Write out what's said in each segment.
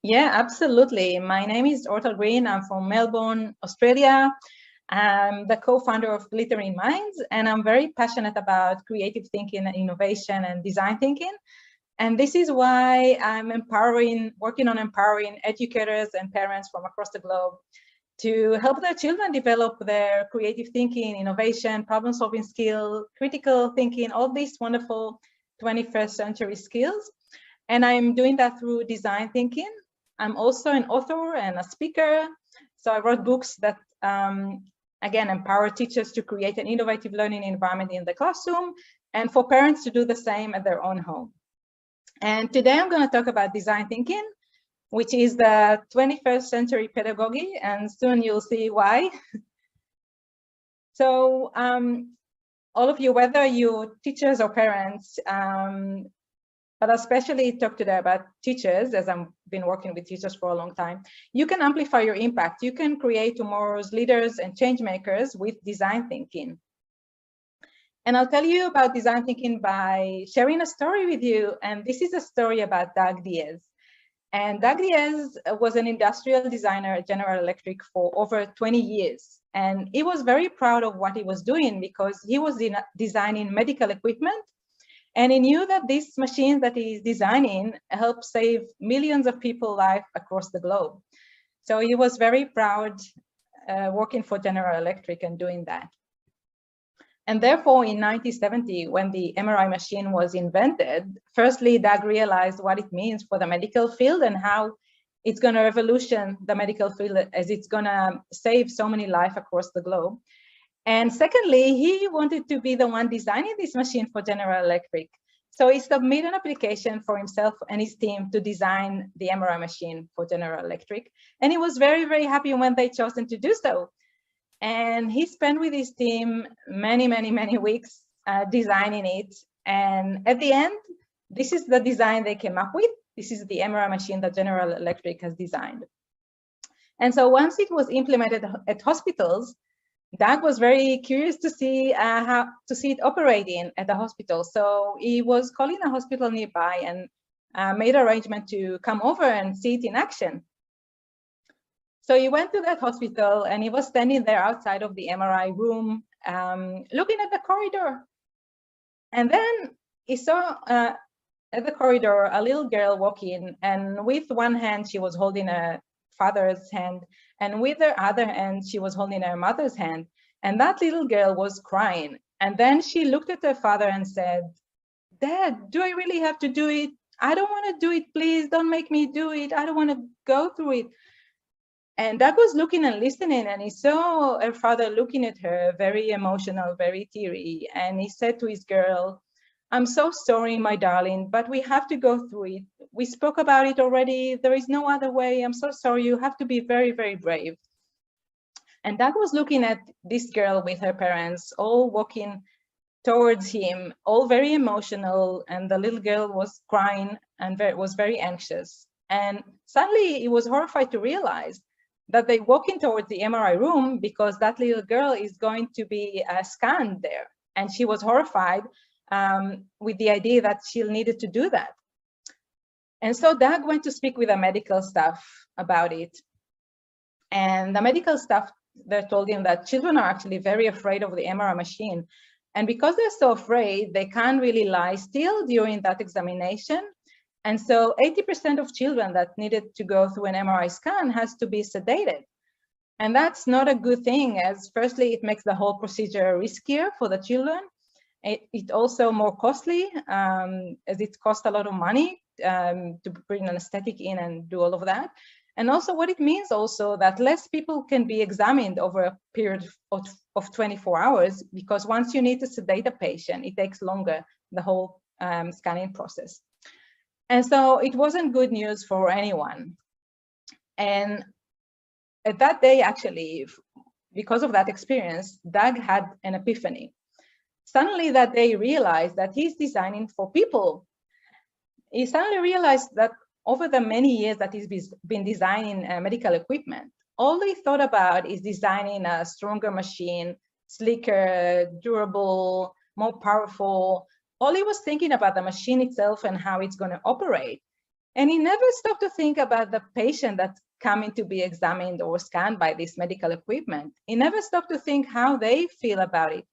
Yeah, absolutely. My name is Ortal Green. I'm from Melbourne, Australia. I'm the co-founder of Glittering Minds, and I'm very passionate about creative thinking, innovation, and design thinking. And this is why I'm working on empowering educators and parents from across the globe to help their children develop their creative thinking, innovation, problem-solving skill, critical thinking, all these wonderful 21st century skills. And I'm doing that through design thinking. I'm also an author and a speaker. So I wrote books that, again, empower teachers to create an innovative learning environment in the classroom and for parents to do the same at their own home. And today I'm going to talk about design thinking, which is the 21st century pedagogy, and soon you'll see why. So all of you, whether you're teachers or parents, but especially talk today about teachers, as I've been working with teachers for a long time, you can amplify your impact. You can create tomorrow's leaders and change makers with design thinking. And I'll tell you about design thinking by sharing a story with you. And this is a story about Doug Diaz. And Doug Diaz was an industrial designer at General Electric for over 20 years. And he was very proud of what he was doing because he was designing medical equipment. And he knew that these machines that he's designing help save millions of people's lives across the globe. So he was very proud working for General Electric and doing that. And therefore, in 1970, when the MRI machine was invented, firstly, Doug realized what it means for the medical field and how it's going to revolution the medical field as it's going to save so many lives across the globe. And secondly, he wanted to be the one designing this machine for General Electric. So he submitted an application for himself and his team to design the MRI machine for General Electric. And he was very, very happy when they chose him to do so. And he spent with his team many, many, many weeks designing it. And at the end, this is the design they came up with. This is the MRI machine that General Electric has designed. And so once it was implemented at hospitals, Doug was very curious to see it operating at the hospital. So he was calling a hospital nearby and made an arrangement to come over and see it in action. So he went to that hospital and he was standing there outside of the MRI room, looking at the corridor. And then he saw at the corridor a little girl walking, and with one hand she was holding her father's hand, and with her other hand she was holding her mother's hand. And that little girl was crying. And then she looked at her father and said, "Dad, do I really have to do it? I don't want to do it. Please don't make me do it. I don't want to go through it." And Doug was looking and listening, and he saw her father looking at her, very emotional, very teary. And he said to his girl, "I'm so sorry, my darling, but we have to go through it. We spoke about it already. There is no other way. I'm so sorry. You have to be very, very brave." And Doug was looking at this girl with her parents, all walking towards him, all very emotional. And the little girl was crying and was very anxious. And suddenly he was horrified to realize that they're walking towards the MRI room because that little girl is going to be scanned there. And she was horrified with the idea that she needed to do that. And so Doug went to speak with the medical staff about it. And the medical staff, they told him that children are actually very afraid of the MRI machine. And because they're so afraid, they can't really lie still during that examination. And so 80% of children that needed to go through an MRI scan has to be sedated. And that's not a good thing, as firstly, it makes the whole procedure riskier for the children. It also more costly, as it costs a lot of money to bring an anesthetic in and do all of that. And also what it means also that less people can be examined over a period of 24 hours, because once you need to sedate a patient, it takes longer, the whole scanning process. And so it wasn't good news for anyone. And at that day, actually, because of that experience, Doug had an epiphany. Suddenly that day, he realized that he's designing for people. He suddenly realized that over the many years that he's been designing medical equipment, all he thought about is designing a stronger machine, slicker, durable, more powerful. All he was thinking about the machine itself and how it's going to operate. And he never stopped to think about the patient that's coming to be examined or scanned by this medical equipment. He never stopped to think how they feel about it.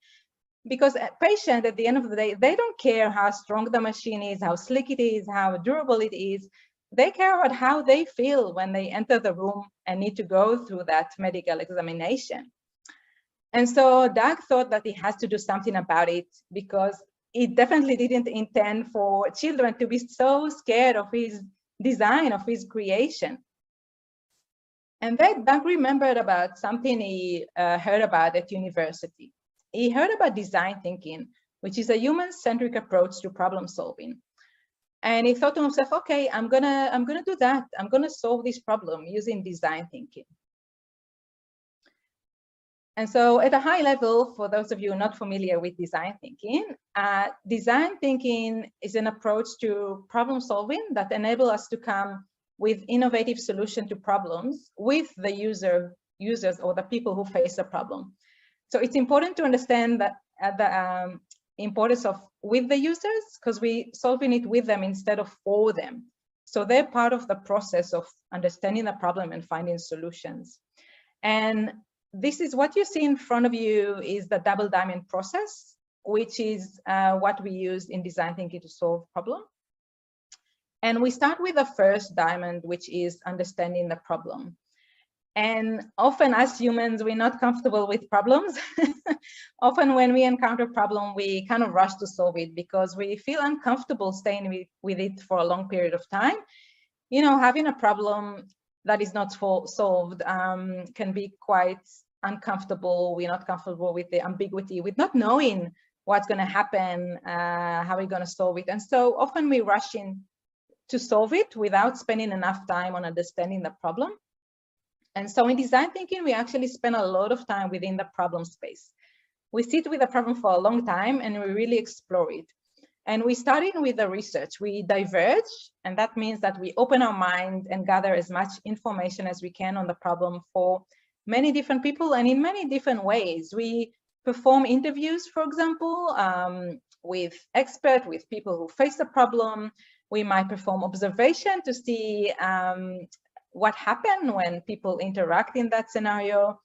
Because a patient, at the end of the day, they don't care how strong the machine is, how slick it is, how durable it is. They care about how they feel when they enter the room and need to go through that medical examination. And so Doug thought that he has to do something about it, because he definitely didn't intend for children to be so scared of his design, of his creation. And then Doug remembered about something he heard about at university. He heard about design thinking, which is a human-centric approach to problem solving. And he thought to himself, okay, I'm gonna do that. I'm gonna solve this problem using design thinking. And so at a high level, for those of you not familiar with design thinking is an approach to problem solving that enables us to come with innovative solutions to problems with the users or the people who face the problem. So it's important to understand that the importance of with the users, because we're solving it with them instead of for them. So they're part of the process of understanding the problem and finding solutions. And this is what you see in front of you is the double diamond process, which is what we use in design thinking to solve problems. And we start with the first diamond, which is understanding the problem. And often as humans, we're not comfortable with problems. Often when we encounter a problem, we kind of rush to solve it because we feel uncomfortable staying with it for a long period of time. You know, having a problem that is not solved can be quite uncomfortable. We're not comfortable with the ambiguity, with not knowing what's going to happen, how we're going to solve it. And so often we rush in to solve it without spending enough time on understanding the problem. And so in design thinking, we actually spend a lot of time within the problem space. We sit with the problem for a long time and we really explore it. And we start in with the research. We diverge, and that means that we open our mind and gather as much information as we can on the problem for many different people and in many different ways. We perform interviews, for example, with experts, with people who face the problem. We might perform observation to see what happened when people interact in that scenario.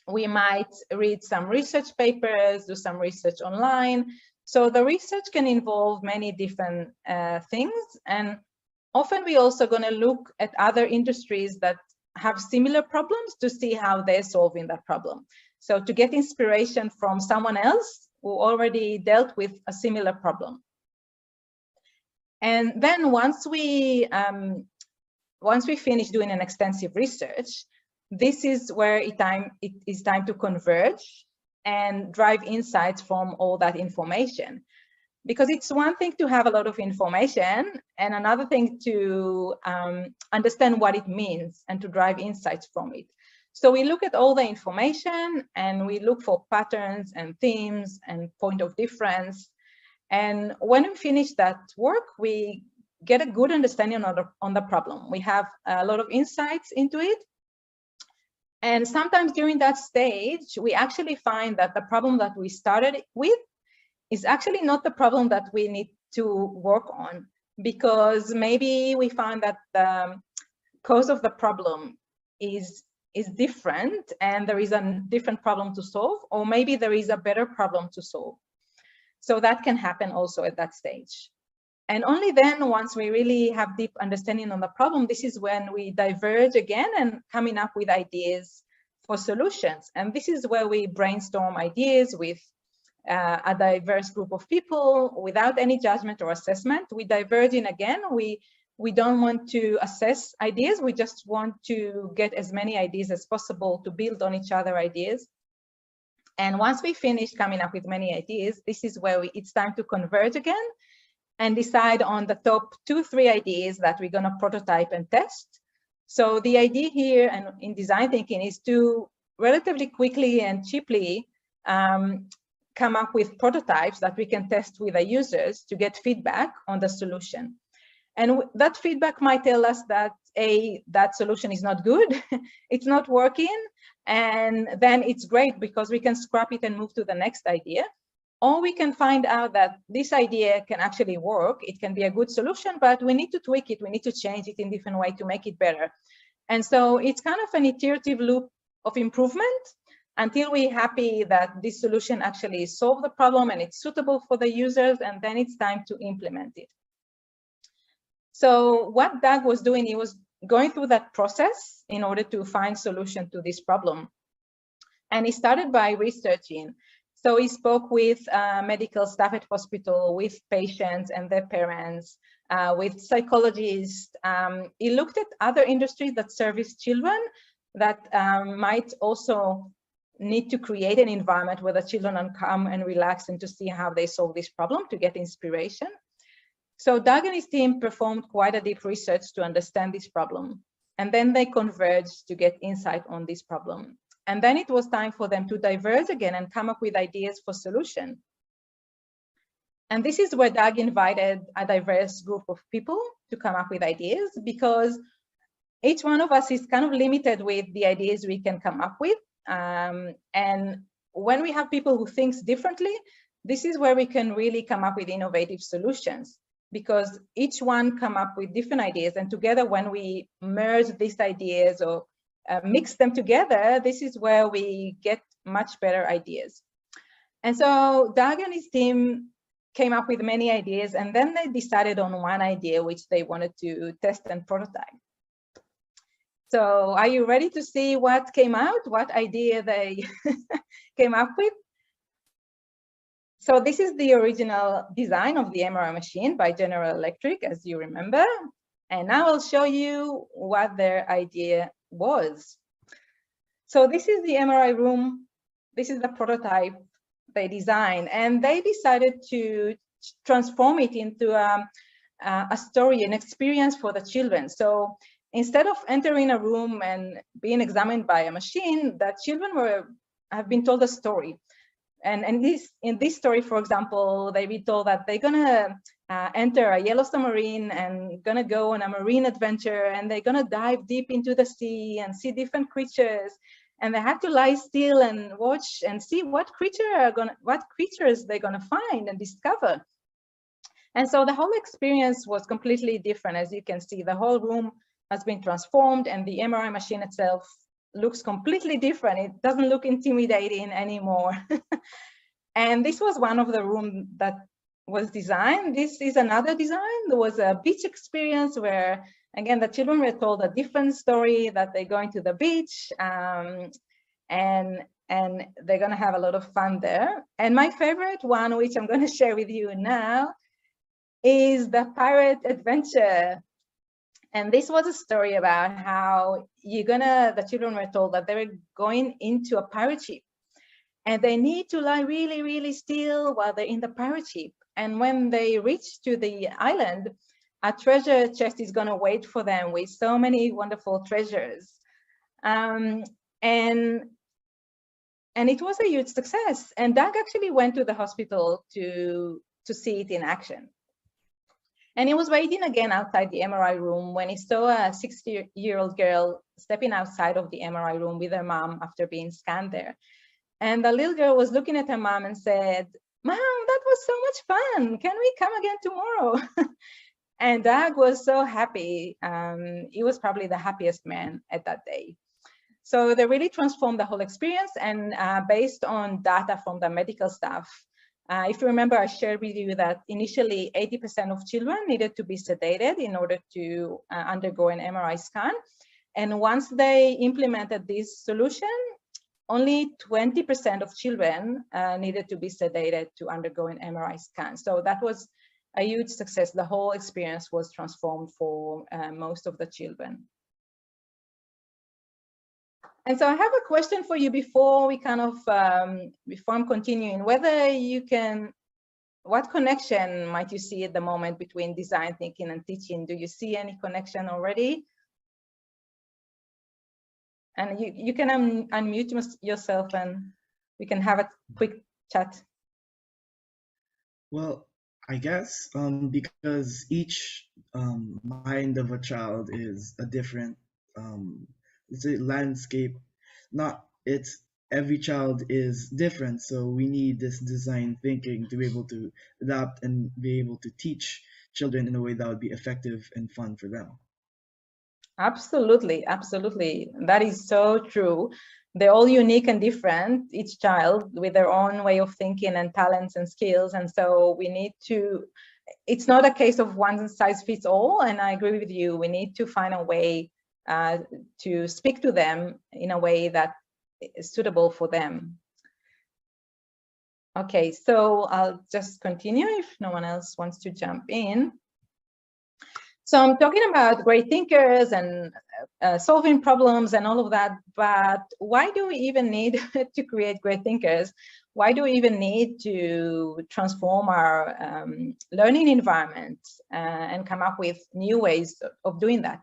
We might read some research papers, do some research online. So the research can involve many different things. And often we're also going to look at other industries that have similar problems to see how they're solving that problem. So to get inspiration from someone else who already dealt with a similar problem. And then once we finish doing an extensive research, this is where it is time to converge and drive insights from all that information. Because it's one thing to have a lot of information and another thing to understand what it means and to drive insights from it. So we look at all the information and we look for patterns and themes and point of difference. And when we finish that work, we get a good understanding on the problem. We have a lot of insights into it. And sometimes during that stage, we actually find that the problem that we started with is actually not the problem that we need to work on, because maybe we find that the cause of the problem is different and there is a different problem to solve, or maybe there is a better problem to solve. So that can happen also at that stage. And only then, once we really have deep understanding on the problem, this is when we diverge again and coming up with ideas for solutions. And this is where we brainstorm ideas with a diverse group of people without any judgment or assessment. We diverge in again. We don't want to assess ideas. We just want to get as many ideas as possible to build on each other ideas. And once we finish coming up with many ideas, this is where it's time to converge again and decide on the top 2-3 ideas that we're going to prototype and test. So the idea here and in design thinking is to relatively quickly and cheaply come up with prototypes that we can test with the users to get feedback on the solution. And that feedback might tell us that that solution is not good, it's not working, and then it's great because we can scrap it and move to the next idea. or we can find out that this idea can actually work. It can be a good solution, but we need to tweak it. We need to change it in different way to make it better. And so it's kind of an iterative loop of improvement until we're happy that this solution actually solves the problem and it's suitable for the users, and then it's time to implement it. So what Doug was doing, he was going through that process in order to find solution to this problem. And he started by researching. So he spoke with medical staff at hospital, with patients and their parents, with psychologists. He looked at other industries that service children that might also need to create an environment where the children can come and relax and to see how they solve this problem, to get inspiration. So Doug and his team performed quite a deep research to understand this problem. And then they converged to get insight on this problem. And then it was time for them to diverge again and come up with ideas for solution. And this is where Doug invited a diverse group of people to come up with ideas, because each one of us is kind of limited with the ideas we can come up with. And when we have people who think differently, this is where we can really come up with innovative solutions, because each one come up with different ideas, and together when we merge these ideas or mix them together, this is where we get much better ideas. And so Doug and his team came up with many ideas, and then they decided on one idea which they wanted to test and prototype. So are you ready to see what came out, what idea they came up with? So this is the original design of the MRI machine by General Electric, as you remember. And now I'll show you what their idea was. So this is the MRI room. This is the prototype they designed, and they decided to transform it into a story, an experience for the children. So instead of entering a room and being examined by a machine, the children have been told a story. And in this story, for example, they be told that they're gonna enter a yellow submarine and gonna go on a marine adventure, and they're gonna dive deep into the sea and see different creatures, and they have to lie still and watch and see what creatures they're gonna find and discover. And so the whole experience was completely different. As you can see, the whole room has been transformed, and the MRI machine itself looks completely different. It doesn't look intimidating anymore. And this was one of the rooms that was designed. This is another design. There was a beach experience where, again, the children were told a different story, that they're going to the beach, and they're gonna have a lot of fun there. And my favorite one, which I'm gonna share with you now, is the pirate adventure. And this was a story about how the children were told that they were going into a pirate ship, and they need to lie really, really still while they're in the pirate ship. And when they reach to the island, a treasure chest is gonna wait for them with so many wonderful treasures. And it was a huge success. And Doug actually went to the hospital to see it in action. And he was waiting again outside the MRI room when he saw a 60-year-old girl stepping outside of the MRI room with her mom after being scanned there. And the little girl was looking at her mom and said, "Mom, that was so much fun. Can we come again tomorrow?" And Doug was so happy. He was probably the happiest man at that day. So they really transformed the whole experience, and based on data from the medical staff, if you remember, I shared with you that initially 80% of children needed to be sedated in order to undergo an MRI scan. And once they implemented this solution, only 20% of children needed to be sedated to undergo an MRI scan. So that was a huge success. The whole experience was transformed for most of the children. And so I have a question for you before we before I'm continuing, whether you can, what connection might you see at the moment between design thinking and teaching? Do you see any connection already? And you can unmute yourself and we can have a quick chat. Well, I guess because each mind of a child is a different, it's a landscape, not it's every child is different, so we need this design thinking to be able to adapt and be able to teach children in a way that would be effective and fun for them. Absolutely, absolutely. That is so true. They're all unique and different, each child with their own way of thinking and talents and skills. And so we need to, it's not a case of one size fits all. And I agree with you. We need to find a way to speak to them in a way that is suitable for them. Okay, so I'll just continue if no one else wants to jump in. So I'm talking about great thinkers and solving problems and all of that, but why do we even need to create great thinkers? Why do we even need to transform our learning environment and come up with new ways of doing that?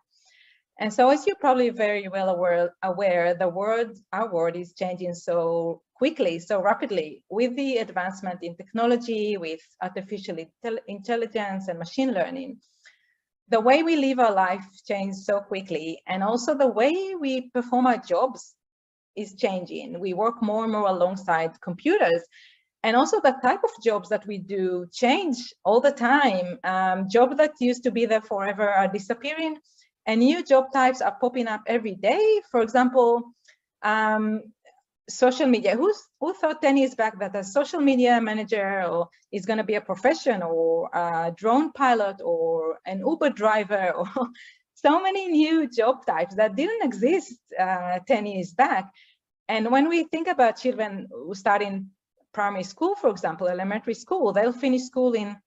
And so, as you're probably very well aware, our world is changing so quickly, so rapidly, with the advancement in technology, with artificial intelligence and machine learning. The way we live our life changes so quickly, and also the way we perform our jobs is changing. We work more and more alongside computers, and also the type of jobs that we do change all the time. Jobs that used to be there forever are disappearing, and new job types are popping up every day. For example, social media. Who thought 10 years back that a social media manager is going to be a profession, or a drone pilot, or an Uber driver, or so many new job types that didn't exist 10 years back. And when we think about children who start in primary school, for example, elementary school, they'll finish school in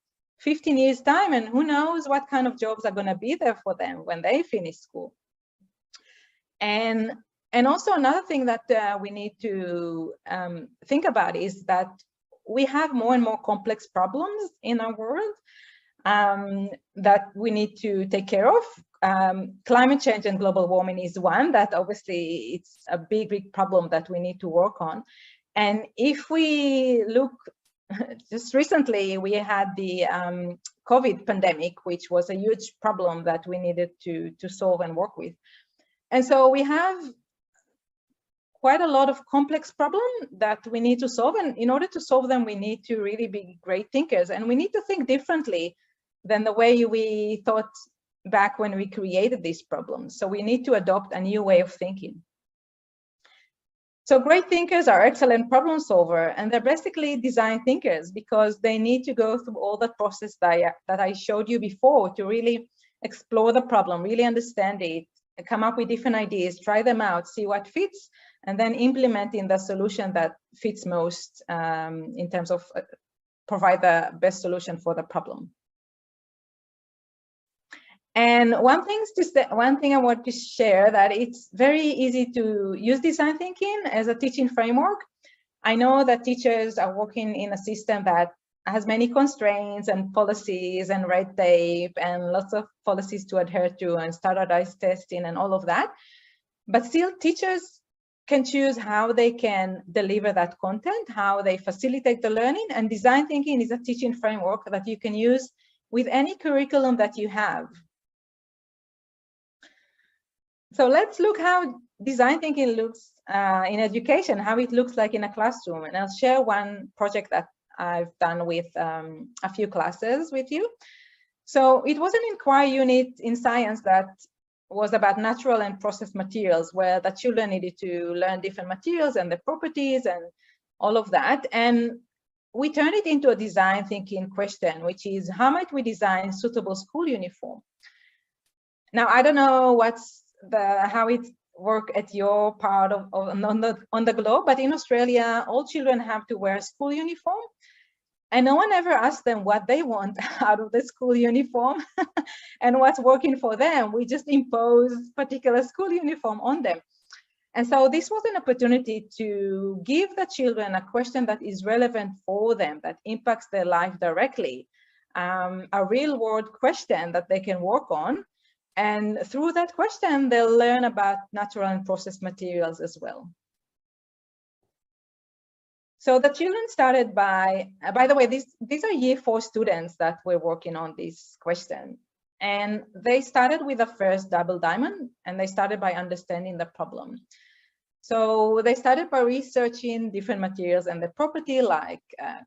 15 years time, and who knows what kind of jobs are going to be there for them when they finish school. And also another thing that we need to think about is that we have more and more complex problems in our world that we need to take care of. Climate change and global warming is one that obviously it's a big problem that we need to work on. And if we look, just recently we had the COVID pandemic, which was a huge problem that we needed to solve and work with. And so we have quite a lot of complex problems that we need to solve. And in order to solve them, we need to really be great thinkers. And we need to think differently than the way we thought back when we created these problems. So we need to adopt a new way of thinking. So great thinkers are excellent problem solvers, and they're basically design thinkers because they need to go through all that process that I showed you before to really explore the problem, really understand it, come up with different ideas, try them out, see what fits, and then implementing the solution that fits most in terms of provide the best solution for the problem. And one thing I want to share, that it's very easy to use design thinking as a teaching framework. I know that teachers are working in a system that has many constraints and policies and red tape and lots of policies to adhere to and standardized testing and all of that. But still, teachers can choose how they can deliver that content, how they facilitate the learning, and design thinking is a teaching framework that you can use with any curriculum that you have. So let's look how design thinking looks in education, how it looks like in a classroom. And I'll share one project that I've done with a few classes with you. So it was an inquiry unit in science that was about natural and processed materials, where the children needed to learn different materials and their properties and all of that. And we turned it into a design thinking question, which is, how might we design suitable school uniform? Now, I don't know how it works at your part on the globe, but in Australia, all children have to wear a school uniform, and no one ever asked them what they want out of the school uniform and what's working for them. We just impose particular school uniform on them. And so this was an opportunity to give the children a question that is relevant for them, that impacts their life directly, a real world question that they can work on. And through that question, they'll learn about natural and processed materials as well. So the children started by the way, these are year 4 students that were working on this question. And they started with the first double diamond, and they started by understanding the problem. So they started by researching different materials and their property, like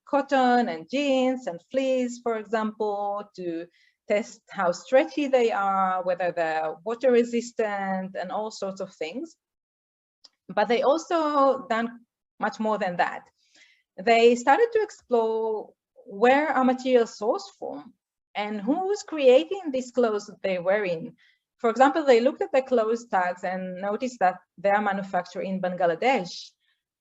cotton and jeans and fleece, for example, to test how stretchy they are, whether they're water resistant, and all sorts of things. But they also done much more than that. They started to explore where are materials sourced from and who's creating these clothes that they're wearing. For example, they looked at the clothes tags and noticed that they are manufactured in Bangladesh.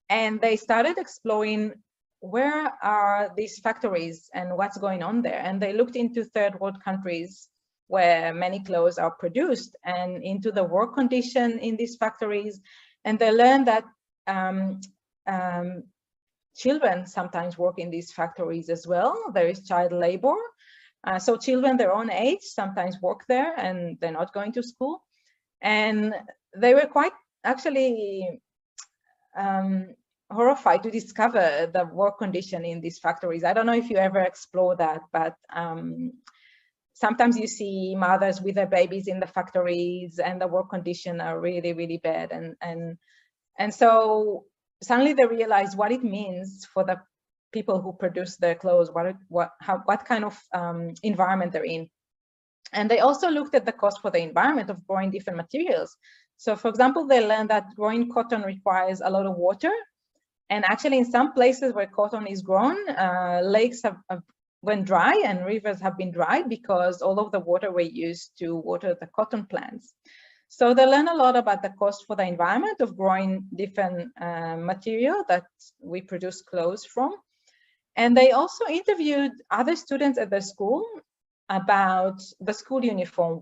And they started exploring where are these factories and what's going on there. And they looked into third world countries where many clothes are produced and into the work condition in these factories. And they learned that children sometimes work in these factories as well. There is child labor. So children their own age sometimes work there and they're not going to school. And they were quite actually horrified to discover the work condition in these factories. I don't know if you ever explore that, but sometimes you see mothers with their babies in the factories and the work conditions are really, really bad. And so suddenly they realize what it means for the people who produce their clothes, what kind of environment they're in. And they also looked at the cost for the environment of growing different materials. So for example, they learned that growing cotton requires a lot of water. And actually in some places where cotton is grown, lakes have went dry and rivers have been dried because all of the water were used to water the cotton plants. So they learn a lot about the cost for the environment of growing different material that we produce clothes from. And they also interviewed other students at their school about the school uniform.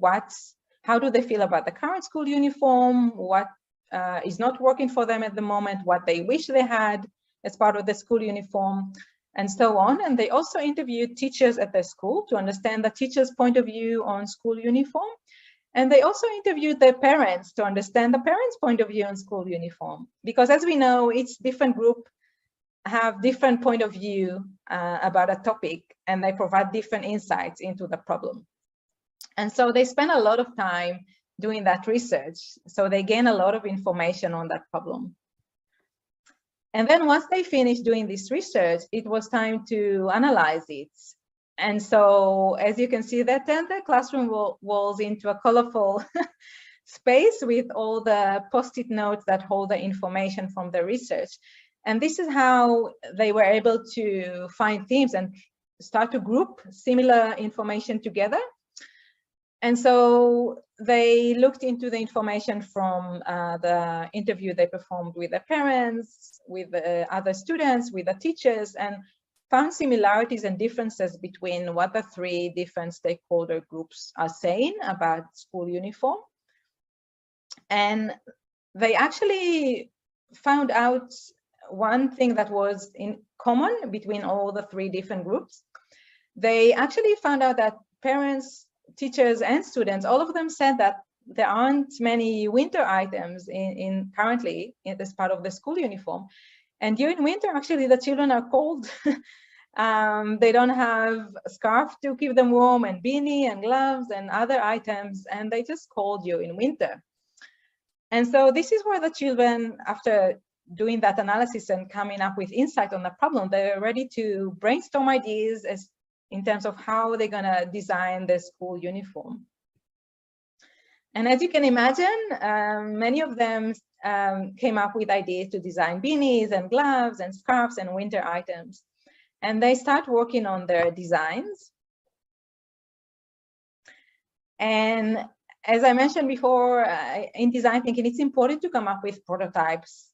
How do they feel about the current school uniform? What is not working for them at the moment? What they wish they had as part of the school uniform, and so on. And they also interviewed teachers at their school to understand the teachers' point of view on school uniform. And they also interviewed their parents to understand the parents' point of view on school uniform. Because as we know, each different group have different point of view about a topic, and they provide different insights into the problem. And so they spend a lot of time doing that research. So they gain a lot of information on that problem. And then once they finished doing this research, it was time to analyze it. And so, as you can see, they turned the classroom walls into a colorful space with all the post-it notes that hold the information from the research. And this is how they were able to find themes and start to group similar information together. And so they looked into the information from the interview they performed with the parents, with the other students, with the teachers, and found similarities and differences between what the three different stakeholder groups are saying about school uniform. And they actually found out one thing that was in common between all the three different groups. They actually found out that parents, teachers, and students, all of them said that there aren't many winter items currently as part of the school uniform. And during winter, actually, the children are cold. They don't have a scarf to keep them warm, and beanie and gloves and other items, and they just cold you in winter. And so this is where the children, after doing that analysis and coming up with insight on the problem, they're ready to brainstorm ideas in terms of how they're going to design their school uniform. And as you can imagine, many of them came up with ideas to design beanies and gloves and scarves and winter items. And they start working on their designs. And as I mentioned before, in design thinking, it's important to come up with prototypes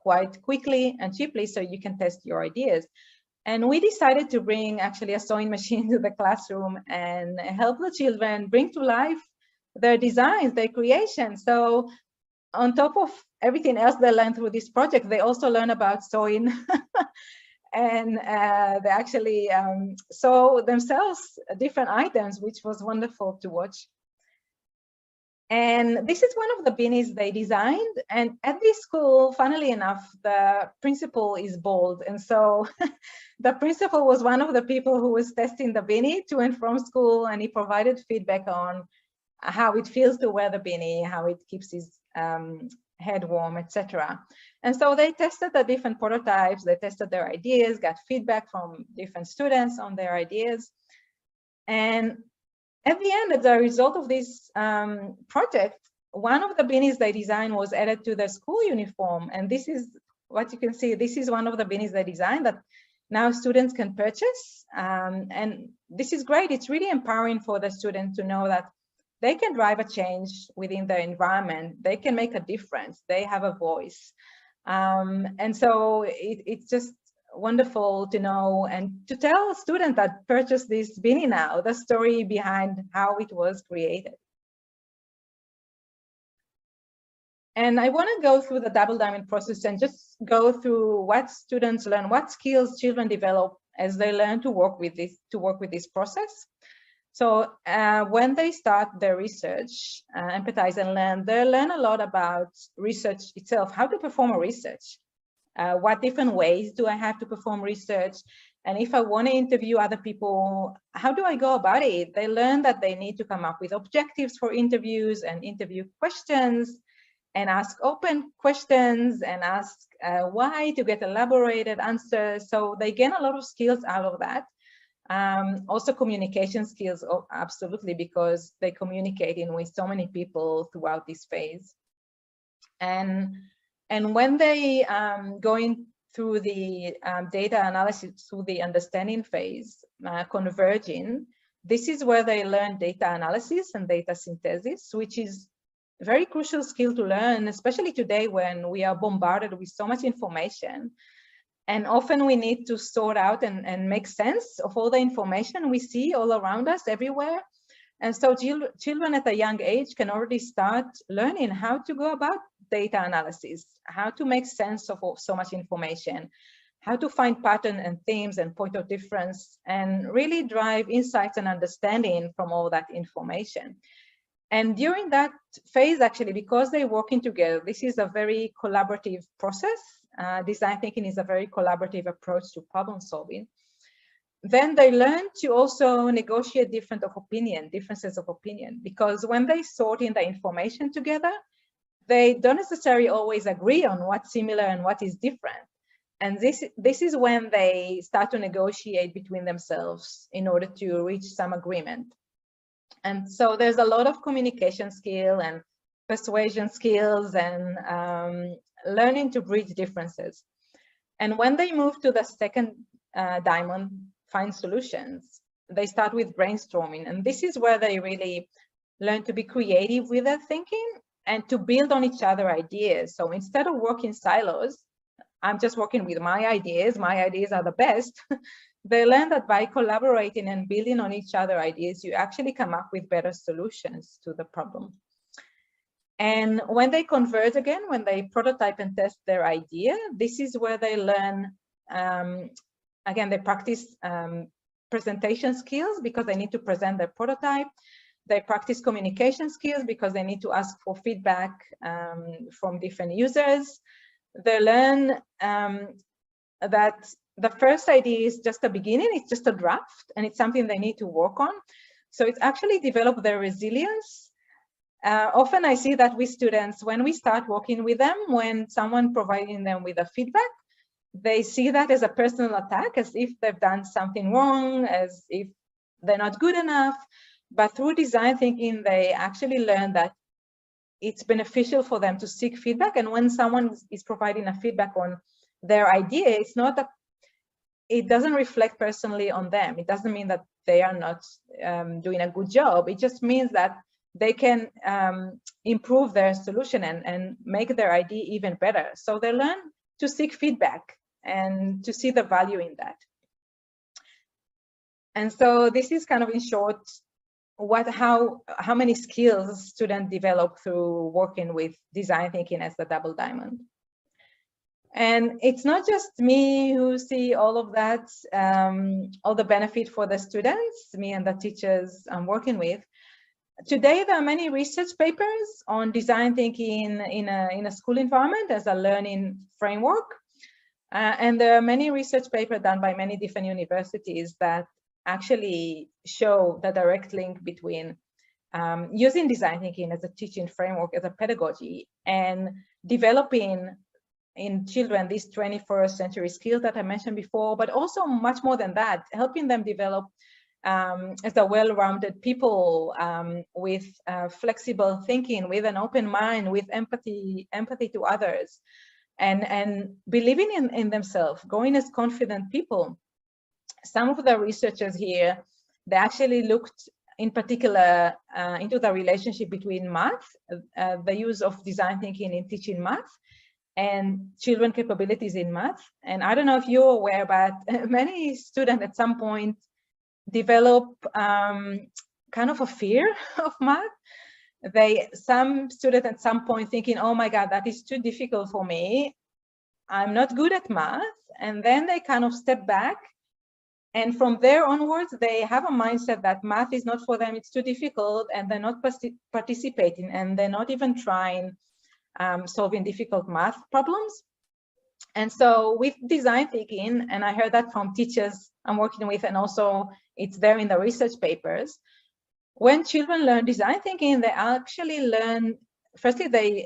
quite quickly and cheaply so you can test your ideas. And we decided to bring actually a sewing machine to the classroom and help the children bring to life their designs, their creations. So on top of everything else they learned through this project, they also learn about sewing. And they actually sew themselves different items, which was wonderful to watch. And this is one of the beanies they designed. And at this school, funnily enough, the principal is bald. And so the principal was one of the people who was testing the beanie to and from school. And he provided feedback on how it feels to wear the beanie, how it keeps his headworm, etc. And so they tested the different prototypes, they tested their ideas, got feedback from different students on their ideas. And at the end, as a result of this project, one of the beanies they designed was added to the school uniform. And this is what you can see. This is one of the beanies they designed that now students can purchase. And this is great. It's really empowering for the students to know that they can drive a change within their environment. They can make a difference. They have a voice. And so it's just wonderful to know and to tell students that purchase this beanie now, the story behind how it was created. And I want to go through the double diamond process and just go through what students learn, what skills children develop as they learn to work with this process. So when they start their research, empathize and learn, they learn a lot about research itself, how to perform a research. What different ways do I have to perform research? And if I want to interview other people, how do I go about it? They learn that they need to come up with objectives for interviews and interview questions and ask open questions and ask why to get elaborated answers. So they gain a lot of skills out of that. Also communication skills, absolutely, because they communicating with so many people throughout this phase. And when they going through the data analysis, through the understanding phase, converging, this is where they learn data analysis and data synthesis, which is a very crucial skill to learn, especially today when we are bombarded with so much information. And often we need to sort out and make sense of all the information we see all around us everywhere. And so children at a young age can already start learning how to go about data analysis, how to make sense of so much information, how to find pattern and themes and point of difference, and really drive insights and understanding from all that information. And during that phase, actually, because they're working together, this is a very collaborative process. Design thinking is a very collaborative approach to problem solving. Then they learn to also negotiate differences of opinion, because when they sort in the information together, they don't necessarily always agree on what's similar and what is different. And this is when they start to negotiate between themselves in order to reach some agreement. And so there's a lot of communication skill and persuasion skills and learning to bridge differences. And when they move to the second diamond, find solutions, they start with brainstorming. And this is where they really learn to be creative with their thinking and to build on each other ideas. So instead of working silos, I'm just working with my ideas are the best. They learn that by collaborating and building on each other ideas, you actually come up with better solutions to the problem. And when they converge again, when they prototype and test their idea, this is where they learn, again, they practice presentation skills because they need to present their prototype. They practice communication skills because they need to ask for feedback from different users. They learn that the first idea is just a beginning, it's just a draft, and it's something they need to work on. So it's actually developed their resilience. Often I see that with students, when we start working with them, when someone providing them with a feedback, they see that as a personal attack, as if they've done something wrong, as if they're not good enough. But through design thinking, they actually learn that it's beneficial for them to seek feedback. And when someone is providing a feedback on their idea, it's not that it doesn't reflect personally on them. It doesn't mean that they are not doing a good job. It just means that they can improve their solution and make their idea even better. So they learn to seek feedback and to see the value in that. And so this is kind of in short how many skills students develop through working with design thinking as the double diamond. And it's not just me who see all of that, all the benefit for the students, me and the teachers I'm working with. Today, there are many research papers on design thinking in a school environment as a learning framework. And there are many research papers done by many different universities that actually show the direct link between using design thinking as a teaching framework, as a pedagogy, and developing in children these 21st century skills that I mentioned before, but also much more than that, helping them develop as a well-rounded people with flexible thinking, with an open mind, with empathy to others, and believing in themselves, growing as confident people. Some of the researchers here, they actually looked in particular into the relationship between math, the use of design thinking in teaching math, and children capabilities in math. And I don't know if you're aware, but many students at some point develop kind of a fear of math. Some students at some point thinking, oh my God, that is too difficult for me. I'm not good at math. And then they kind of step back. And from there onwards, they have a mindset that math is not for them, it's too difficult, and they're not participating, and they're not even trying solving difficult math problems. And so with design thinking, and I heard that from teachers I'm working with, and also it's there in the research papers, when children learn design thinking, they actually learn, firstly, they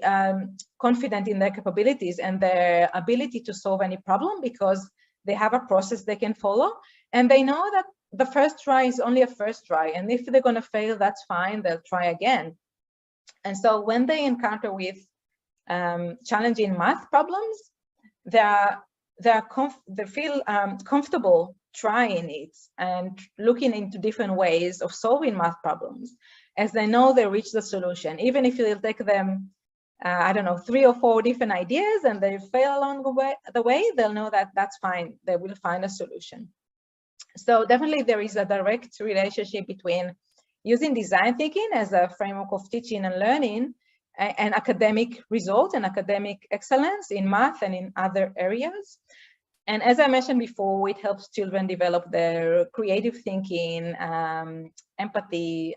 confident in their capabilities and their ability to solve any problem, because they have a process they can follow. And they know that the first try is only a first try. And if they're going to fail, that's fine, they'll try again. And so when they encounter with challenging math problems, they feel comfortable trying it and looking into different ways of solving math problems, as they know they reach the solution. Even if it'll take them, I don't know, 3 or 4 different ideas and they fail along the way, they'll know that that's fine. They will find a solution. So definitely there is a direct relationship between using design thinking as a framework of teaching and learning and academic results and academic excellence in math and in other areas. And as I mentioned before, it helps children develop their creative thinking, empathy,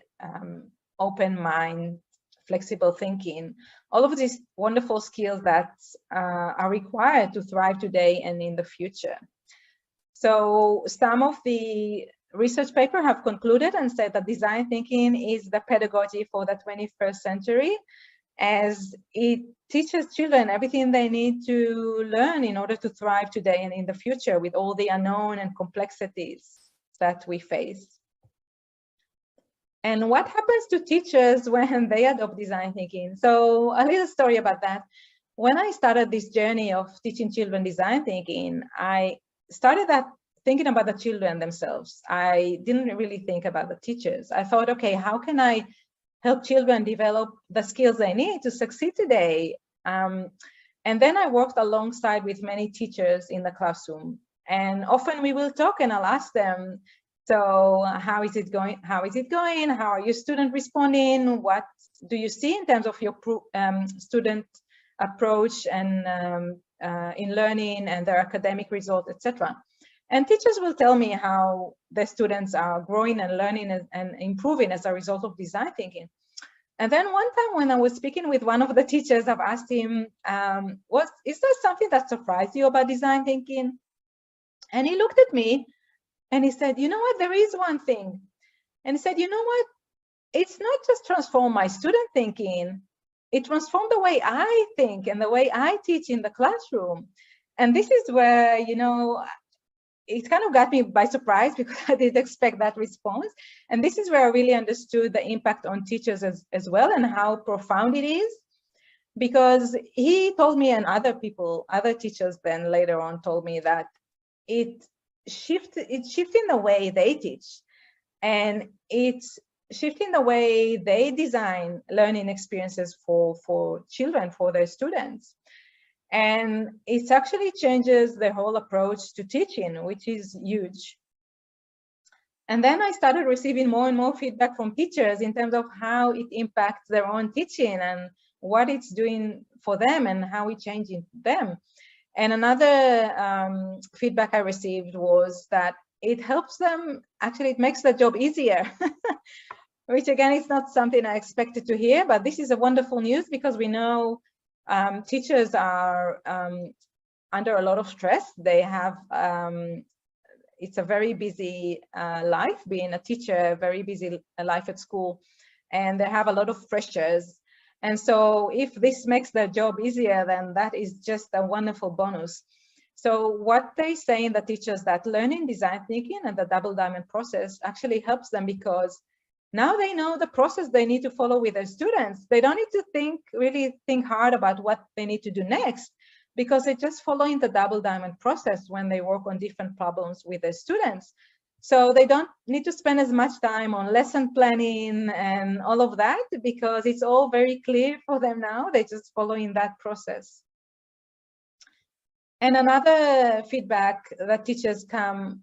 open mind, flexible thinking, all of these wonderful skills that are required to thrive today and in the future. So some of the research papers have concluded and said that design thinking is the pedagogy for the 21st century, as it teaches children everything they need to learn in order to thrive today and in the future with all the unknown and complexities that we face. And what happens to teachers when they adopt design thinking? So a little story about that. When I started this journey of teaching children design thinking, I started thinking about the children themselves. I didn't really think about the teachers. I thought, okay, how can I help children develop the skills they need to succeed today? And then I worked alongside with many teachers in the classroom. And often we will talk and I'll ask them, so how is it going? How is it going? How are your students responding? What do you see in terms of your student approach and in learning and their academic results, etc.? And teachers will tell me how their students are growing and learning and improving as a result of design thinking. And then one time when I was speaking with one of the teachers, I've asked him, is there something that surprised you about design thinking? And he looked at me and he said, you know what, there is one thing. And he said, you know what, it's not just transform my student thinking, it transformed the way I think and the way I teach in the classroom. And this is where, you know, it kind of got me by surprise because I didn't expect that response. And this is where I really understood the impact on teachers as well and how profound it is. Because he told me, and other teachers then later on told me, that it's shifting the way they teach, and it's shifting the way they design learning experiences for children, for their students. And it actually changes the whole approach to teaching, which is huge. And then I started receiving more and more feedback from teachers in terms of how it impacts their own teaching and what it's doing for them and how it's changing them. And another feedback I received was that it helps them, actually it makes their job easier, which again is not something I expected to hear, but this is a wonderful news because we know teachers are under a lot of stress. They have, it's a very busy life, being a teacher, very busy life at school, and they have a lot of pressures. And so if this makes their job easier, then that is just a wonderful bonus. So what they say in the teachers that learning design thinking and the double diamond process actually helps them, because now they know the process they need to follow with their students. They don't need to really think hard about what they need to do next, because they're just following the double diamond process when they work on different problems with their students. So they don't need to spend as much time on lesson planning and all of that, because it's all very clear for them now. They're just following that process. And another feedback that teachers come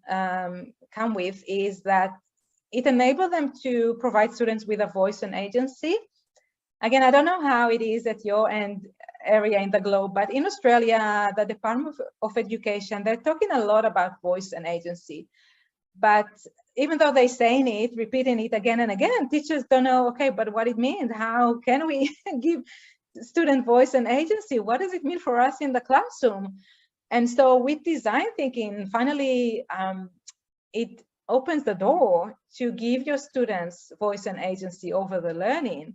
with is that it enables them to provide students with a voice and agency. Again, I don't know how it is at your end area in the globe, but in Australia, the Department of Education, they're talking a lot about voice and agency. But even though they're saying it, repeating it again and again, teachers don't know, okay, but what it means, how can we give student voice and agency? What does it mean for us in the classroom? And so with design thinking, finally, it opens the door to give your students voice and agency over the learning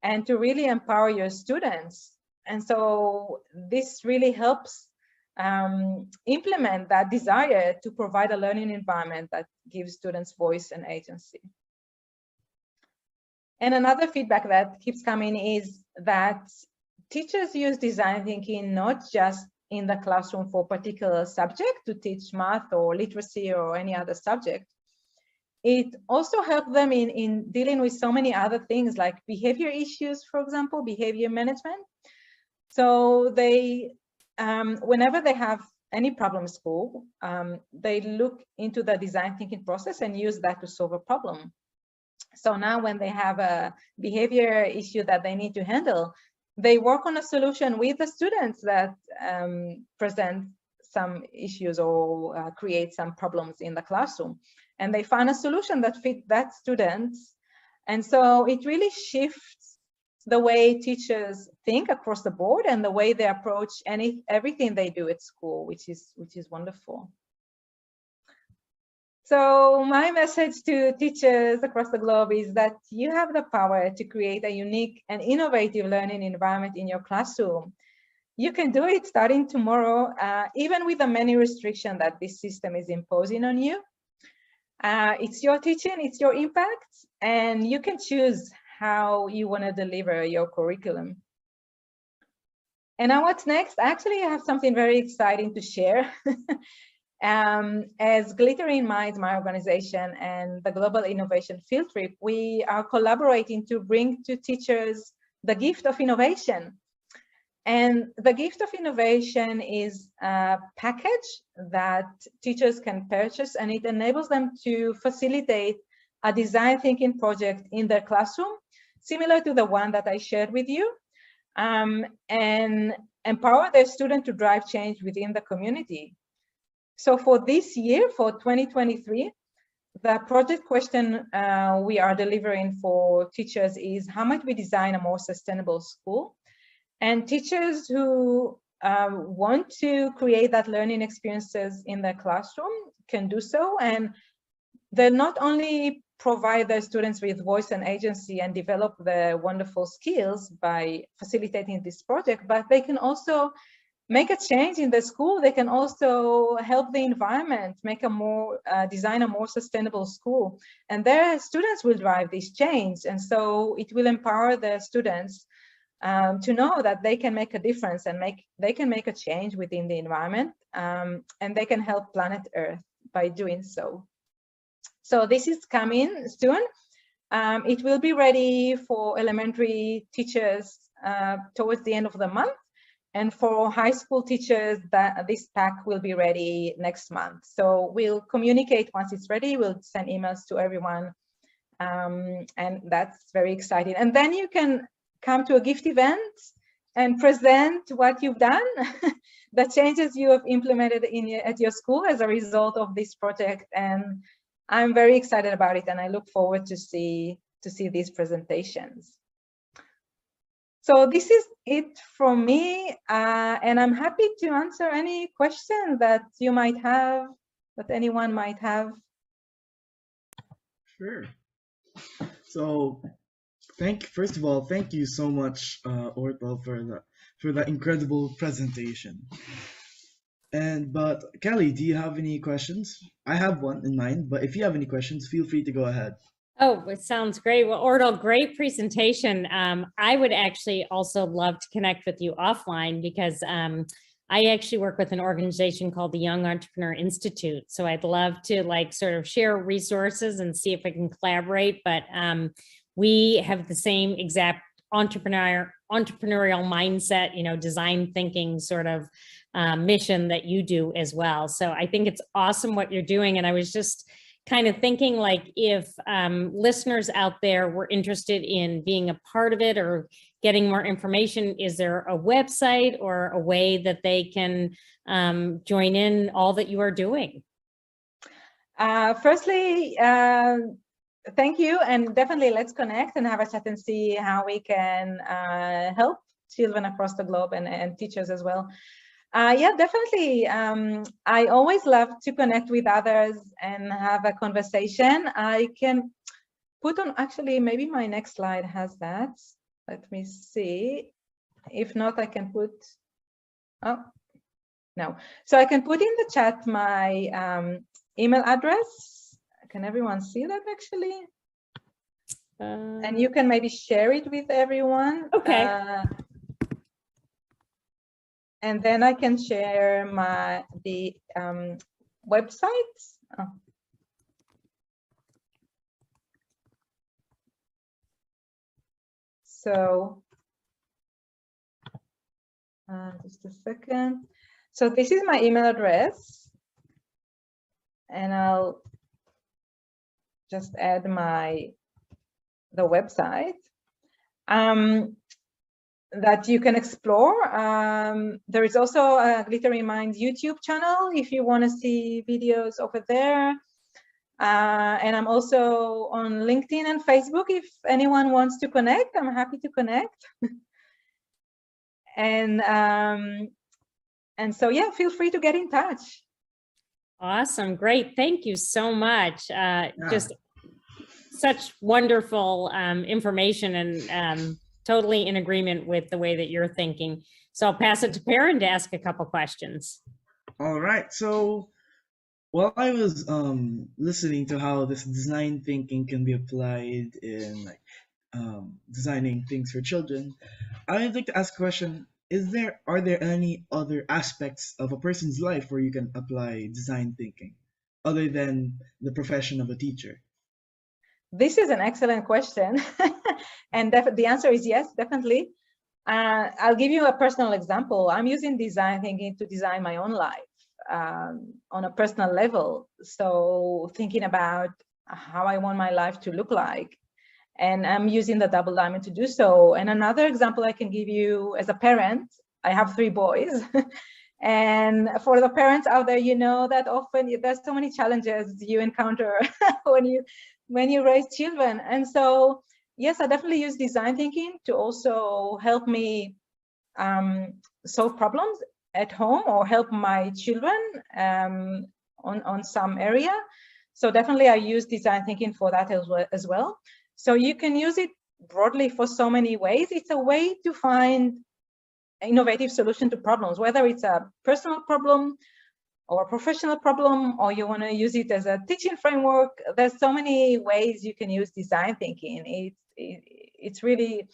and to really empower your students. And so this really helps implement that desire to provide a learning environment that gives students voice and agency. And another feedback that keeps coming is that teachers use design thinking not just in the classroom for a particular subject to teach math or literacy or any other subject. It also helps them in dealing with so many other things like behavior issues, for example, behavior management. So they, whenever they have any problem in school, they look into the design thinking process and use that to solve a problem. So now when they have a behavior issue that they need to handle, they work on a solution with the students that present some issues or create some problems in the classroom. And they find a solution that fits that student. And so it really shifts the way teachers think across the board and the way they approach everything they do at school, which is wonderful. So my message to teachers across the globe is that you have the power to create a unique and innovative learning environment in your classroom. You can do it starting tomorrow, even with the many restrictions that this system is imposing on you. It's your teaching, it's your impact, and you can choose how you want to deliver your curriculum. And now what's next? Actually, I have something very exciting to share. As Glittering Minds, my organization, and the Global Innovation Field Trip, we are collaborating to bring to teachers the gift of innovation. And the gift of innovation is a package that teachers can purchase, and it enables them to facilitate a design thinking project in their classroom, similar to the one that I shared with you, and empower their student to drive change within the community. So for this year, for 2023, the project question we are delivering for teachers is how might we design a more sustainable school? And teachers who want to create that learning experiences in their classroom can do so. And they'll not only provide their students with voice and agency and develop their wonderful skills by facilitating this project, but they can also make a change in the school. They can also help the environment, make a more, design a more sustainable school. And their students will drive this change. And so it will empower the students to know that they can make a difference and they can make a change within the environment, and they can help planet Earth by doing so. So this is coming soon. It will be ready for elementary teachers towards the end of the month. And for high school teachers, this pack will be ready next month. So we'll communicate once it's ready. We'll send emails to everyone. And that's very exciting. And then you can come to a gift event and present what you've done, the changes you have implemented at your school as a result of this project. And I'm very excited about it, and I look forward to see these presentations. So this is it from me, and I'm happy to answer any questions that you might have, that anyone might have. Sure. So First of all, thank you so much, Orpel, for that incredible presentation. But Kelly, do you have any questions? I have one in mind, but if you have any questions, feel free to go ahead. Oh, it sounds great. Well, Ordal, great presentation. I would actually also love to connect with you offline because I actually work with an organization called the Young Entrepreneur Institute. So I'd love to like sort of share resources and see if I can collaborate. But we have the same exact entrepreneurial mindset, you know, design thinking sort of mission that you do as well. So I think it's awesome what you're doing. And I was just kind of thinking like if listeners out there were interested in being a part of it or getting more information, is there a website or a way that they can join in all that you are doing? Firstly, thank you, and definitely let's connect and have a chat and see how we can help children across the globe and teachers as well. Yeah, definitely. I always love to connect with others and have a conversation. I can put on, actually, maybe my next slide has that. Let me see. If not, I can put, oh, no. So I can put in the chat my email address. Can everyone see that actually? And you can maybe share it with everyone. Okay. And then I can share the website. Oh. So just a second. So this is my email address, and I'll just add the website. That you can explore. There is also a Glittering Minds YouTube channel if you want to see videos over there. And I'm also on LinkedIn and Facebook if anyone wants to connect. I'm happy to connect. And so, yeah, feel free to get in touch. Awesome. Great. Thank you so much. Just such wonderful information and totally in agreement with the way that you're thinking. So I'll pass it to Perrin to ask a couple questions. All right. So while I was listening to how this design thinking can be applied in like designing things for children, I'd like to ask a question. Are there any other aspects of a person's life where you can apply design thinking other than the profession of a teacher? This is an excellent question. And the answer is yes, definitely. I'll give you a personal example. I'm using design thinking to design my own life on a personal level. So thinking about how I want my life to look like. And I'm using the double diamond to do so. And another example I can give you as a parent, I have 3 boys. And for the parents out there, you know that often there's so many challenges you encounter when you raise children. And so, yes, I definitely use design thinking to also help me solve problems at home or help my children on some area. So definitely I use design thinking for that as well. So you can use it broadly for so many ways. It's a way to find innovative solution to problems, whether it's a personal problem or a professional problem, or you want to use it as a teaching framework. There's so many ways you can use design thinking. It's really,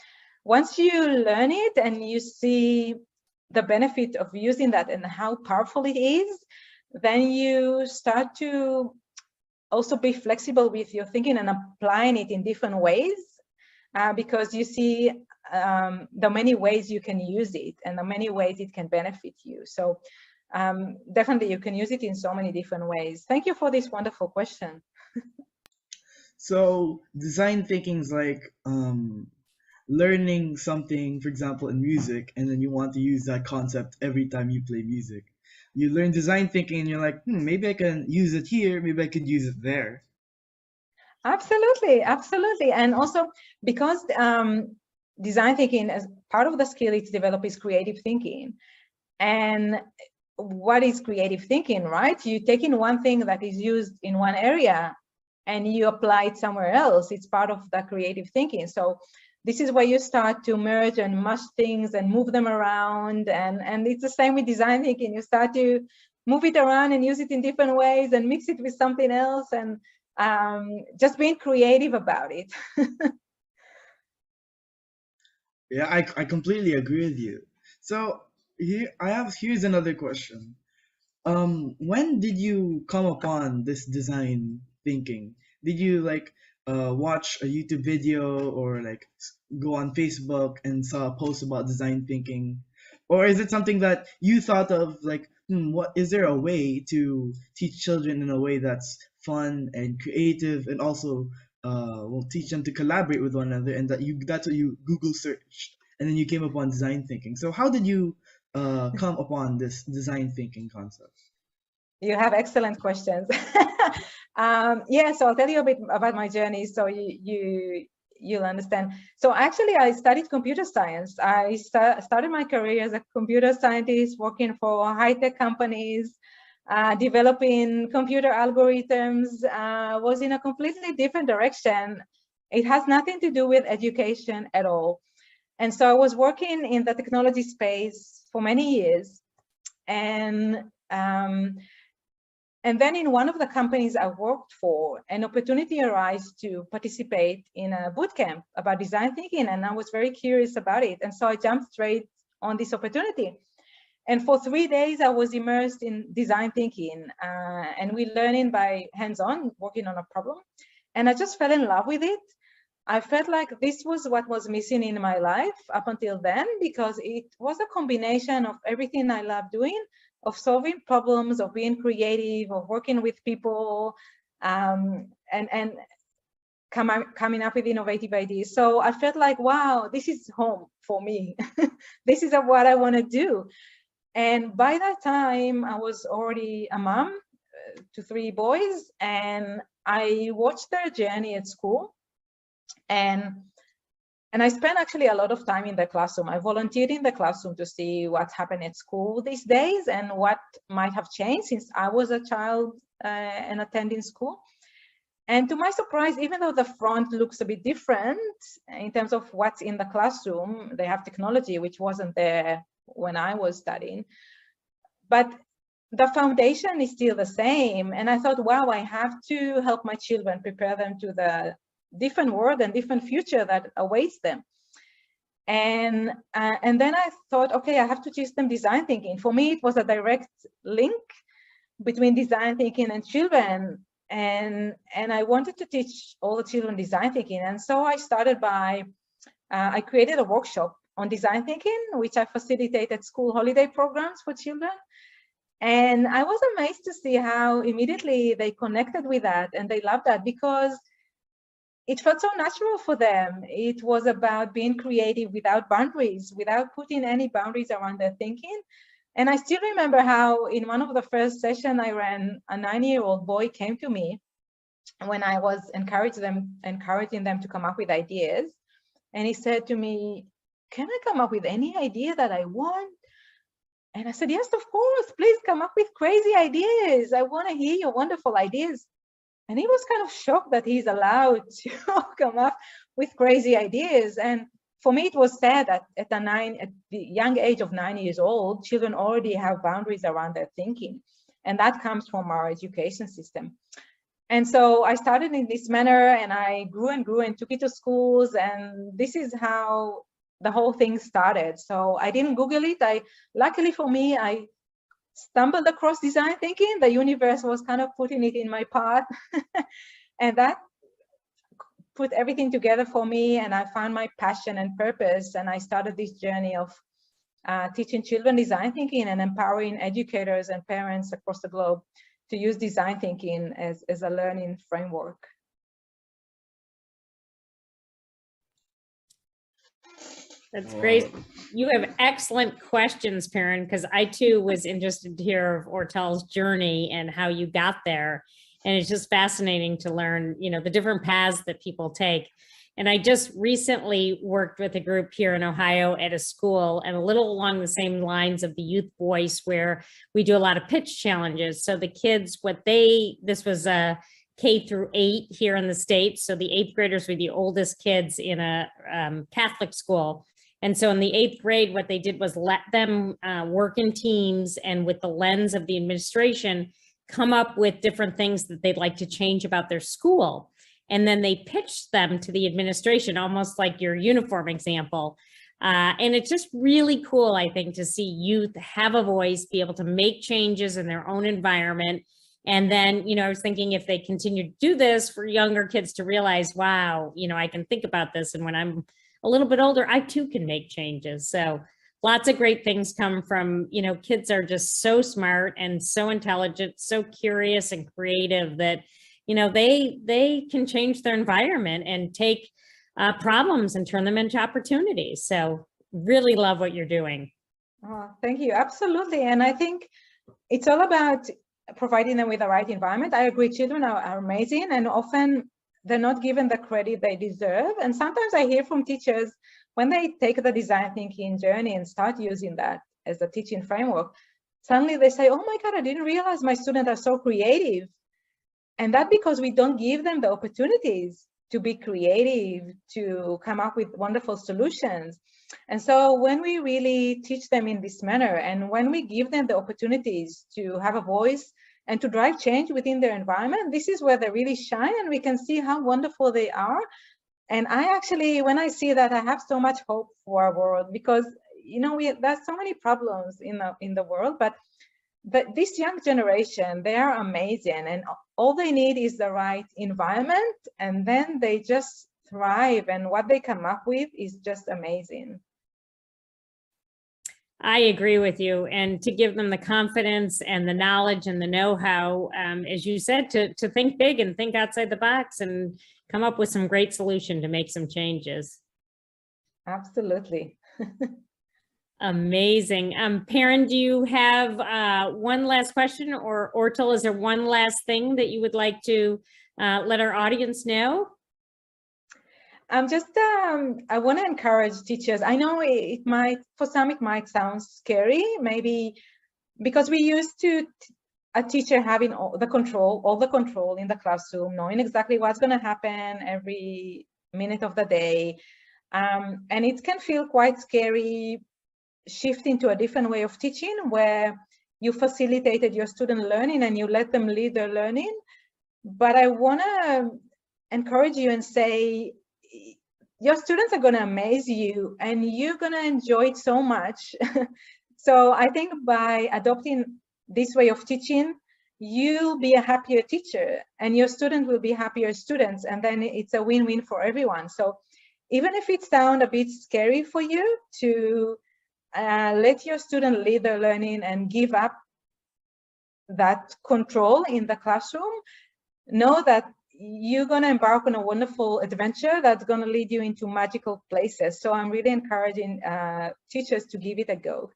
once you learn it and you see the benefit of using that and how powerful it is, then you start to also be flexible with your thinking and applying it in different ways, because you see the many ways you can use it and the many ways it can benefit you. So definitely you can use it in so many different ways. Thank you for this wonderful question. So design thinking is like learning something, for example, in music, and then you want to use that concept every time you play music. You learn design thinking and you're like, maybe I can use it here, maybe I could use it there. Absolutely, absolutely. And also because design thinking, as part of the skill it's developed, is creative thinking. And what is creative thinking, right? You take in one thing that is used in one area and you apply it somewhere else. It's part of the creative thinking. So this is where you start to merge and mush things and move them around. And it's the same with design thinking. You start to move it around and use it in different ways and mix it with something else, and just being creative about it. Yeah, I completely agree with you. So here's another question. When did you come upon this design thinking? Did you like watch a YouTube video or like go on Facebook and saw a post about design thinking? Or is it something that you thought of like, what is there a way to teach children in a way that's fun and creative and also will teach them to collaborate with one another, and that's what you Google searched and then you came upon design thinking. So how did you come upon this design thinking concept? You have excellent questions. Yeah, so I'll tell you a bit about my journey so you'll understand. So actually, I studied computer science. I started my career as a computer scientist, working for high-tech companies, developing computer algorithms, was in a completely different direction. It has nothing to do with education at all. And so I was working in the technology space for many years. And then in one of the companies I worked for, an opportunity arose to participate in a bootcamp about design thinking, and I was very curious about it. And so I jumped straight on this opportunity. And for 3 days, I was immersed in design thinking, and we learning by hands-on, working on a problem. And I just fell in love with it. I felt like this was what was missing in my life up until then, because it was a combination of everything I love doing, of solving problems, of being creative, of working with people, and coming up with innovative ideas. So I felt like, wow, this is home for me. This is what I want to do. And by that time, I was already a mom to 3 boys, and I watched their journey at school. And I spent actually a lot of time in the classroom. I volunteered in the classroom to see what happened at school these days and what might have changed since I was a child and attending school. And to my surprise, even though the front looks a bit different in terms of what's in the classroom, they have technology, which wasn't there when I was studying. But the foundation is still the same. And I thought, wow, I have to help my children, prepare them to the different world and different future that awaits them. And then I thought, okay, I have to teach them design thinking. For me, it was a direct link between design thinking and children. And I wanted to teach all the children design thinking. And so I started by, I created a workshop on design thinking, which I facilitated school holiday programs for children. And I was amazed to see how immediately they connected with that, and they loved that because it felt so natural for them. It was about being creative without boundaries, without putting any boundaries around their thinking. And I still remember how in one of the first sessions I ran, a 9-year-old boy came to me when I was encouraging them to come up with ideas. And he said to me, "Can I come up with any idea that I want?" And I said, "Yes, of course, please come up with crazy ideas. I want to hear your wonderful ideas." And he was kind of shocked that he's allowed to come up with crazy ideas. And for me, it was sad that at the young age of 9 years old, children already have boundaries around their thinking. And that comes from our education system. And so I started in this manner, and I grew and grew and took it to schools. And this is how the whole thing started. So I didn't Google it. Luckily for me, I stumbled across design thinking. The universe was kind of putting it in my path. And that put everything together for me, and I found my passion and purpose. And I started this journey of teaching children design thinking and empowering educators and parents across the globe to use design thinking as a learning framework. That's great. You have excellent questions, Perrin, because I too was interested to hear of Ortel's journey and how you got there. And it's just fascinating to learn, the different paths that people take. And I just recently worked with a group here in Ohio at a school, and a little along the same lines of the youth voice, where we do a lot of pitch challenges. So the kids, this was K through 8 here in the States. So the 8th graders were the oldest kids in a Catholic school. And so in the 8th grade, what they did was let them work in teams and with the lens of the administration, come up with different things that they'd like to change about their school. And then they pitched them to the administration, almost like your uniform example. And it's just really cool, I think, to see youth have a voice, be able to make changes in their own environment. And then, I was thinking if they continue to do this for younger kids to realize, wow, I can think about this. And when I'm a little bit older, I too can make changes. So lots of great things come from, kids are just so smart and so intelligent, so curious and creative that, they can change their environment and take problems and turn them into opportunities. So really love what you're doing. Oh, thank you. Absolutely. And I think it's all about providing them with the right environment. I agree, children are amazing and often they're not given the credit they deserve. And sometimes I hear from teachers when they take the design thinking journey and start using that as a teaching framework, suddenly they say, oh my God, I didn't realize my students are so creative. And that's because we don't give them the opportunities to be creative, to come up with wonderful solutions. And so when we really teach them in this manner, and when we give them the opportunities to have a voice and to drive change within their environment, this is where they really shine and we can see how wonderful they are. And I actually, when I see that, I have so much hope for our world because, there's so many problems in the world, but this young generation, they are amazing and all they need is the right environment and then they just thrive and what they come up with is just amazing. I agree with you. And to give them the confidence and the knowledge and the know-how, as you said, to think big and think outside the box and come up with some great solution to make some changes. Absolutely. Amazing. Perrin, do you have one last question or Ortal, is there one last thing that you would like to let our audience know? I want to encourage teachers. I know for some it might sound scary, maybe because we used to a teacher having all the control in the classroom, knowing exactly what's going to happen every minute of the day. And it can feel quite scary shifting to a different way of teaching where you facilitated your student learning and you let them lead their learning. But I want to encourage you and say, your students are going to amaze you and you're going to enjoy it so much. So I think by adopting this way of teaching, you'll be a happier teacher and your students will be happier students. And then it's a win-win for everyone. So even if it sounds a bit scary for you to let your student lead their learning and give up that control in the classroom, know that you're going to embark on a wonderful adventure that's going to lead you into magical places. So I'm really encouraging teachers to give it a go.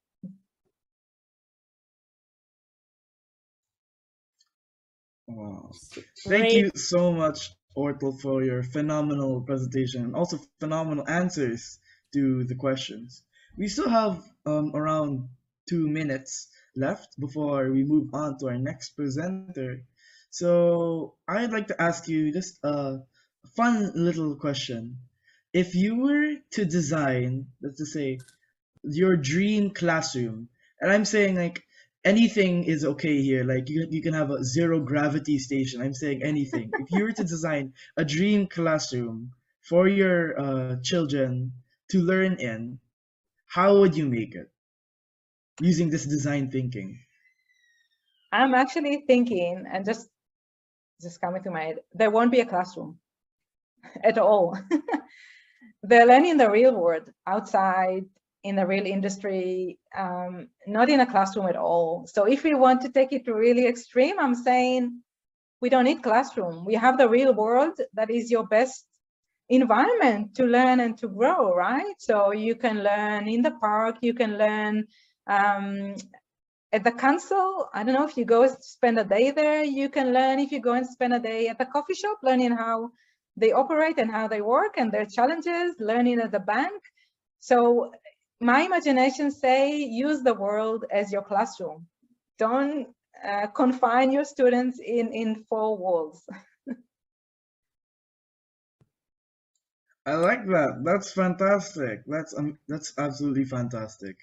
Wow. Thank you so much, Ortal, for your phenomenal presentation and also phenomenal answers to the questions. We still have around 2 minutes left before we move on to our next presenter. So I'd like to ask you just a fun little question. If you were to design, let's just say, your dream classroom, and I'm saying like anything is okay here, like you can have a zero gravity station. I'm saying anything. If you were to design a dream classroom for your children to learn in, how would you make it using this design thinking? I'm actually thinking, and just coming to my head, there won't be a classroom at all. They're learning the real world outside in the real industry, not in a classroom at all. So if we want to take it to really extreme, I'm saying we don't need classroom. We have the real world that is your best environment to learn and to grow, right? So you can learn in the park, you can learn at the council. I don't know, if you go spend a day there, you can learn. If you go and spend a day at the coffee shop, learning how they operate and how they work and their challenges, learning at the bank. So my imagination say, use the world as your classroom. Don't confine your students in 4 walls. I like that. That's fantastic. That's absolutely fantastic.